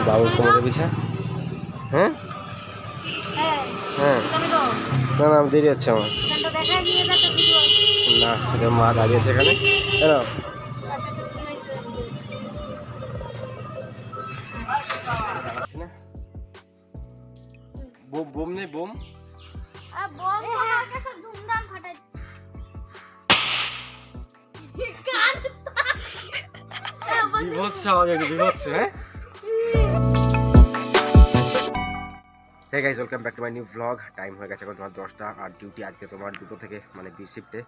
বাবুর কোমরে বিছা। হ্যাঁ হ্যাঁ, না না দেরি হচ্ছে আমার। না মা দাঁড়িয়েছে এখানে। না বোম নেই, বোম বিভৎস আওয়াজ, বিভৎস। হ্যাঁ hey guys, welcome back to my new blog. Time হয়ে গেছে এখন তোমার 10টা, আর ডিউটি আজকে তোমার 2টো থেকে, মানে বি শিফটে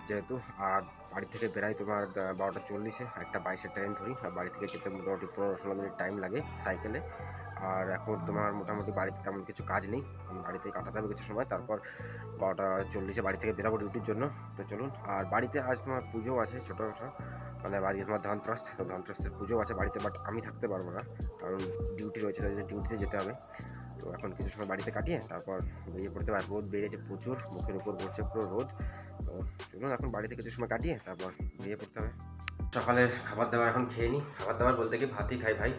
যেহেতু। আর বাড়ি থেকে বেরাই তোমার 12টা 40-এ, একটা 22-এর ট্রেন ধরি। আর বাড়ি থেকে যেতে মোটামুটি 15-16 মিনিট টাইম লাগে সাইকেলে। আর এখন তোমার মোটামুটি বাড়িতে তেমন কিছু কাজ নেই, বাড়িতে কাটাতে হবে কিছু সময়, তারপর 12টা 40-এ বাড়ি থেকে বেরাবো ডিউটির জন্য। তো চলুন। আর বাড়িতে আজ তোমার পুজো আছে ছোটোখাটো, মানে বাড়িতে তোমার ধনত্রাস, তো ধনত্রাসের পুজো আছে বাড়িতে, বাট আমি থাকতে পারবো না কারণ ডিউটি রয়েছে, ডিউটিতে যেতে হবে। তো এখন কিছু সময় বাড়িতে কাটিয়ে তারপর বেরিয়ে পড়তে পারবো। রোদ বেরিয়েছে প্রচুর, মুখের উপর পড়ছে পুরো রোদ। তো চলুন এখন বাড়িতে কিছু সময় কাটিয়ে তারপর বেরিয়ে পড়তে হবে। সকালের খাবার দাবার এখন খেয়ে নিই। খাবার দাবার বলতে কি ভাতই খাই ভাই,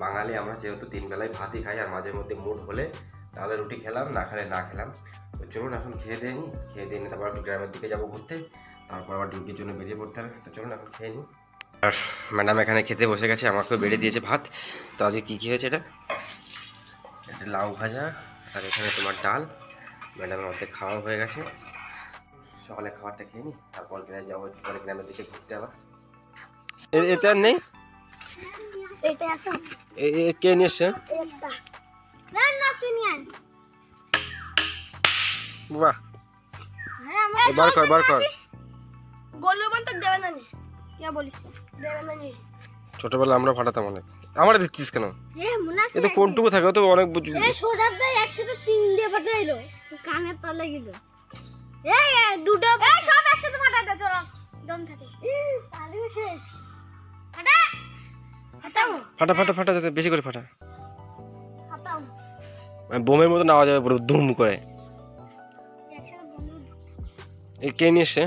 বাঙালি আমরা যেহেতু 3 বেলায় ভাতই খাই, আর মাঝে মধ্যে মুড হলে তাহলে রুটি খেলাম, না খেলে না খেলাম। তো চলুন এখন খেয়ে দিয়ে নিই, তারপর একটু গ্রামের দিকে যাবো ঘুরতে, তারপর আবার ডিউটির জন্য বেরিয়ে পড়তে হবে। তো চলুন এখন খেয়ে নিই। আর ম্যাডাম এখানে খেতে বসে গেছে, আমাকেও বেড়ে দিয়েছে ভাত। তো আজকে কী হয়েছে, এটা লাউ ভাজা, আর এখানে তোমার ডাল। ম্যাডামের অর্ধেক খাওয়া হয়ে গেছে। সকালে খাবারটা খেয়ে নিই, তারপর গ্রামে যাবো, পরে গ্রামের দিকে ঘুরতে আবার। এটা আর নেই, কে নিয়ে এসছে? বাহ, বার কর। ছোটবেলা আমরা ফাটাতাম অনেক। আমরা দিচ্ছিস কেন? এতো কোনটুকু থাকে, ও তো অনেক কানের তলে গেল। দুটো সব একসাথে ফাটাই দে, চলো দম থাকে। শেষ ফাটা যাতে বেশি করে ফাটা, বোমের মতো আওয়াজ হবে পুরো ধুম করে। কে নিয়ে এসছে?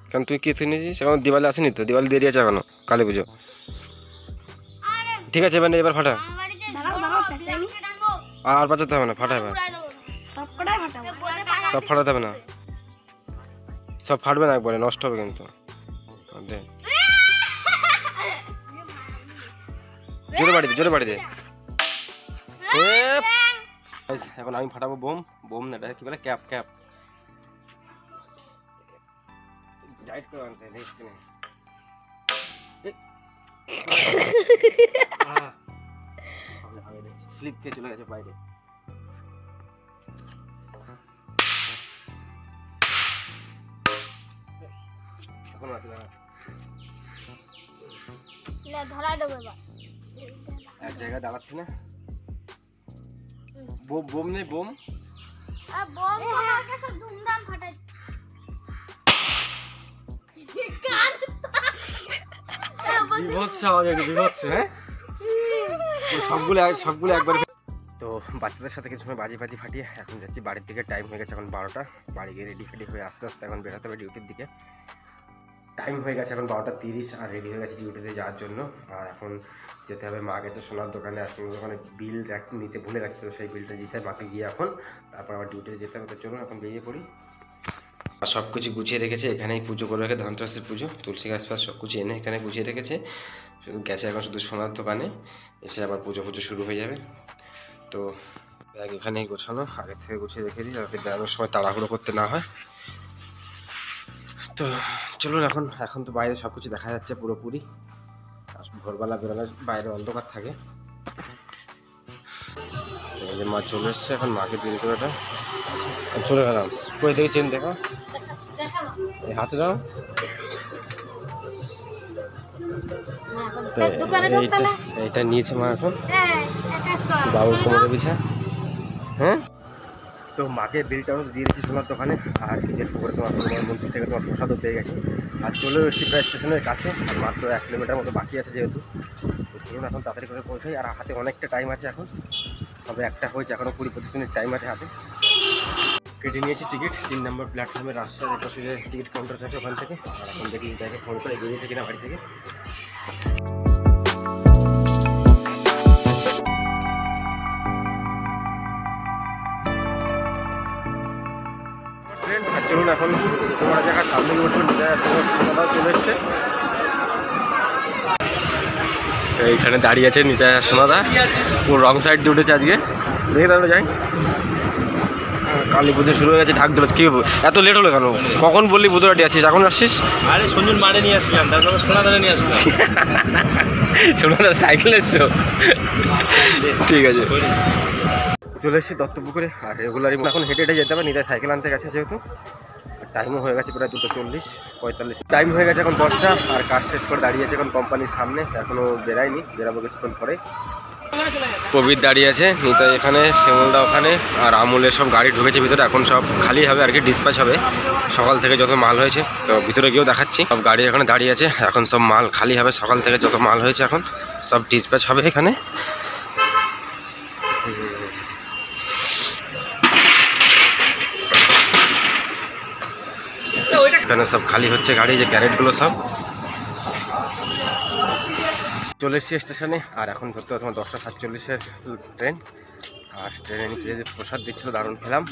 কারণ তুই কে নিয়েছিস? এখন দিওয়ালি আসেনি তো, দিওয়ালি দেরি আছে এখনো, কালী পুজো। ঠিক আছে এবার ফাটা, আর বাঁচাতে হবে না, ফাটা এবার। সব ফাটাতে হবে না, সব ফাটবে না একবারে, নষ্ট হবে কিন্তু। জোরে বাড়ি দে। এখন আমি ফাটাবো বোম না, এটা কি বলে, ক্যাপ। টাইট করে আনতে স্লিপ খেয়ে চলে গেছে বাইরে। এক জায়গায় দাঁড়াচ্ছি না, বোম নেই, বোম বিভৎস আওয়াজ, বিভৎস। হ্যাঁ সবগুলো একবার। তো বাচ্চাদের সাথে কিছু সময় বাজি ফাটিয়ে এখন যাচ্ছি বাড়ির দিকে। টাইম হয়ে গেছে এখন 12টা, বাড়ি গিয়ে রেডি হয়ে আস্তে এখন বেরোতে হবে ডিউটির দিকে। টাইম হয়ে গেছে এখন 12টা 30, আর রেডি হয়ে গেছে ডিউটিতে যাওয়ার জন্য। আর এখন যেতে হবে, মা গেছে সোনার দোকানে, আর সোনার দোকানে বিল নিতে ভুলে গেছে, তো সেই বিলটা দিতে হবে মাকে গিয়ে এখন, তারপর আবার ডিউটিতে যেতে হবে। তো চলুন এখন বেরিয়ে পড়ি। আর সব কিছু গুছিয়ে রেখেছে, এখানেই পুজো করে রেখে, ধনতেরাসের পুজো, তুলসী গাছ ফাছ সব কিছু এনে এখানে গুছিয়ে রেখেছে। শুধু গেছে এখন শুধু সোনার দোকানে, এসে আবার পুজো শুরু হয়ে যাবে। তো ব্যাগ এখানেই গোছানো, আগে থেকে গুছিয়ে রেখে দিই যাতে বেরোনোর সময় তাড়াহুড়ো করতে না হয়। তো চলুন এখন তো বাইরে সব কিছু দেখা যাচ্ছে পুরোপুরি। ভোরবেলা বেরোলে বাইরে অন্ধকার থাকে। এই যে মা চলে এসছে, এখন মাকে দিন করে চলে গেলাম। কই দেখেছেন, দেখো এই হাতে দাও। এইটা নিয়েছে মা এখন বাবুর কোমরে বিছা। হ্যাঁ, তো মাকে বিলটা দিয়ে দিচ্ছি সোনার দোকানে, আর নিজের পুকুরে তোমার মন্দির থেকে তোমার প্রসাদও পেয়ে গেছি। আর চলেও এসেছি প্রায় স্টেশনের কাছে, আর মাত্র 1 কিলোমিটার মতো বাকি আছে যেহেতু। তো চলুন এখন তাড়াতাড়ি করে পৌঁছাই, আর হাতে অনেকটা টাইম আছে এখন, তবে একটা হয়েছে, এখনও 20-25 মিনিট টাইম আছে হাতে। কেটে নিয়েছি টিকিট, 3 নম্বর প্ল্যাটফর্মের রাস্তার পাশে যে টিকিট কাউন্টারটা আছে ওখান থেকে। আর এখন দেখি তাকে ফোন করে বেরিয়েছে কিনা বাড়ি থেকে। এইখানে দাঁড়িয়ে আছে নিতাই আর সোনাদা, ও রং সাইড দিয়ে উঠেছে আজকে। দেখে তাহলে যাই, কালী পুজো শুরু হয়ে গেছে, ঢাক ঢোল। কি এত লেট হলো কেন? কখন বললি বুধরাটি আছিস, এখন আসছিস? আরে সঞ্জুর মারে নিয়ে আসছিলাম, তারপর সোনাদারে নিয়ে আসলাম। সোনাদা সাইকেল এসছো? ঠিক আছে, চলে এসেছি দত্তপুকুরে। আর রেগুলারই এখন হেঁটে হেঁটে যেতে হবে, নিতাই সাইকেল আনতে গেছে যেহেতু। টাইমও হয়ে গেছে প্রায় 2:40-45 টাইম হয়ে গেছে এখন 10টা। আর কাজ শেষ করে দাঁড়িয়ে আছে এখন কোম্পানির সামনে, এখনও বেরায়নি, বেরাবো কিছুক্ষণ পরে। প্রবীর দাঁড়িয়ে আছে, নিতাই এখানে, শ্যামলদা ওখানে, আর আমুলের সব গাড়ি ঢুকেছে ভিতরে। এখন সব খালি হবে আর কি, ডিসপ্যাচ হবে সকাল থেকে যত মাল হয়েছে। তো ভিতরে গিয়েও দেখাচ্ছি, সব গাড়ি এখানে দাঁড়িয়ে আছে, এখন সব মাল খালি হবে। সকাল থেকে যত মাল হয়েছে এখন সব ডিসপ্যাচ হবে এখানে। এখানে সব খালি হচ্ছে গাড়ি, যে ক্যারেটগুলো সব। চলে এসেছি স্টেশনে, আর এখন ধরতে তোমার 10:47-এর ট্রেন। আর ট্রেনে নিচে যে প্রসাদ দিচ্ছিল, দারুণ খেলাম।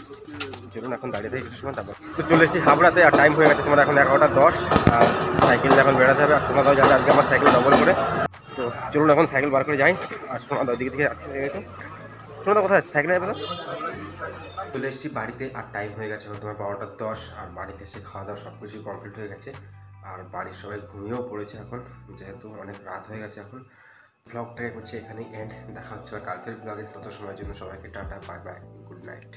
চলুন এখন দাঁড়িয়ে থাকি কিছু সময়, তারপর তো চলে এসেছি হাবড়াতে। আর টাইম হয়ে গেছে তোমার এখন 11:10। আর সাইকেল এখন বেড়াতে হবে। আর সোনাদাও যাবে আজকে আমার সাইকেল ডবল করে। তো চলুন এখন সাইকেল বার করে যাই। আর সোনাদা ওইদিকে দিকে যাচ্ছে, যেহেতু সোনাদা কোথায় আছে, সাইকেলে যাবে তো। চলে এসেছি বাড়িতে, আর টাইম হয়ে গেছে তোমার 12:10। আর বাড়িতে এসে খাওয়া দাওয়া সব কিছু কমপ্লিট হয়ে গেছে। আর বাড়ির সবাই ঘুমিয়েও পড়েছে এখন, যেহেতু অনেক রাত হয়ে গেছে এখন। ব্লগটাকে করছি এখানেই এন্ড। দেখা হচ্ছে কালকের ব্লগে, তত সময়ের জন্য সবাইকে tata, bye bye, good night.